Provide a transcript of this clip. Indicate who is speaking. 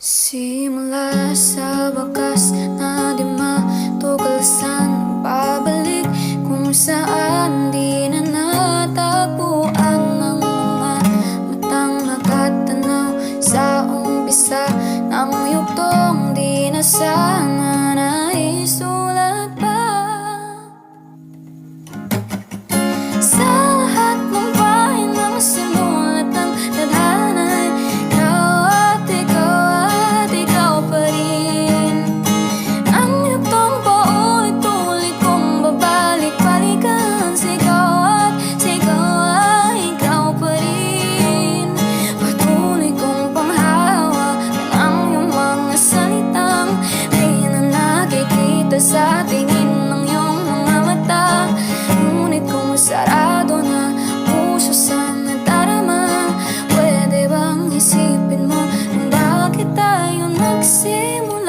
Speaker 1: Simula sa wakas na di matuklasan, babalik kung saan di na natagpuan ng mga matang nakatanaw sa umpisa ng yugtong di na sana naisulat pa. Sa lahat ng bahay na masimulat ng tadhana'y ikaw pa rin. Ang yugtong paulit-ulit kong babalik-balikan. Sigaw ay ikaw pa rin. Patuloy kong panghawakan ang iyong mga salitang di na nakikita sa tingin ng iyong mga mata. Ngunit kung sarado na puso sa nadarama, pwede bang isipin mo kung bakit tayo nagsimula?